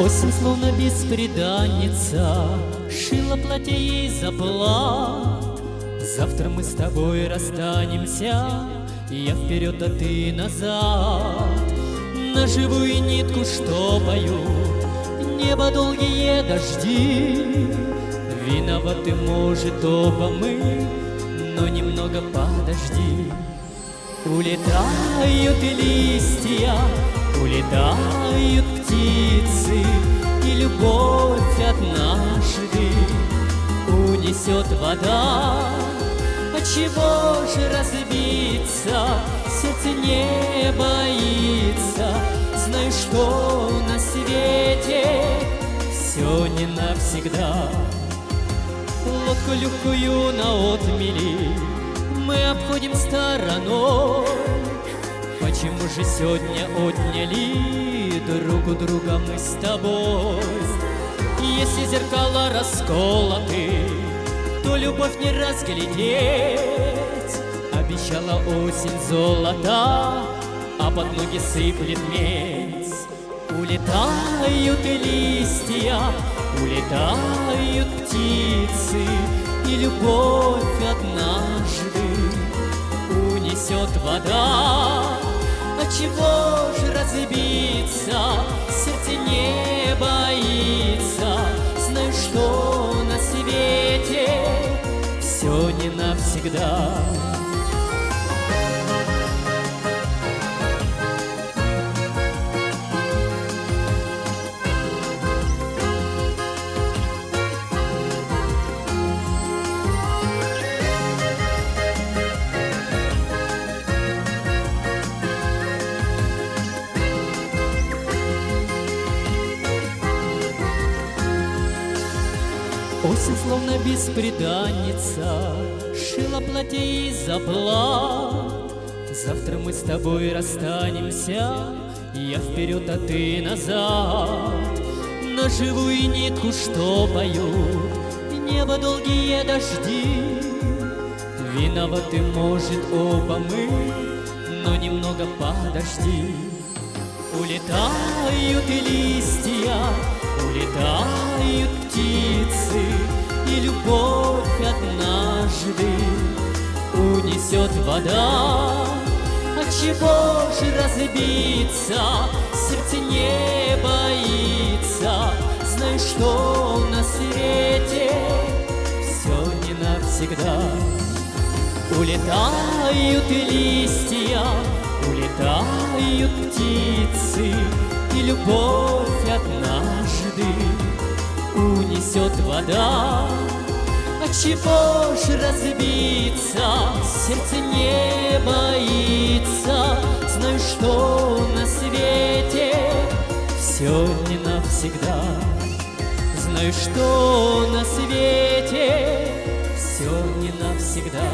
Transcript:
Осень словно бесприданница шила платье ей за плат. Завтра мы с тобой расстанемся, я вперед, а ты назад. На живую нитку, что поют небо долгие дожди. Виноваты, может, оба мы, но немного подожди. Улетают листья, улетают птицы, и любовь однажды унесет вода. Отчего же разбиться, сердце не боится, знаю, что на свете все не навсегда. Лодку легкую на отмели мы обходим стороной. Почему же сегодня отняли друг у друга мы с тобой? Если зеркала расколоты, то любовь не разглядеть. Обещала осень золота, а под ноги сыплет медь. Улетают листья, улетают птицы, и любовь однажды унесет вода. Отчего же разбиться, сердце не боится, знаю, что на свете все не навсегда. Осень словно бесприданница шила платье ей за плат. Завтра мы с тобой расстанемся, я вперед, а ты назад. На живую нитку, что поют небо долгие дожди. Виноваты, может, оба мы, но немного подожди. Улетают листья, улетают птицы, и любовь однажды унесет вода. Отчего же разбиться, сердце не боится, знаю, что на свете все не навсегда. Улетают листья, улетают птицы, и любовь однажды унесет вода. Отчего же разбиться, сердце не боится, знаю, что на свете все не навсегда. Знаю, что на свете все не навсегда.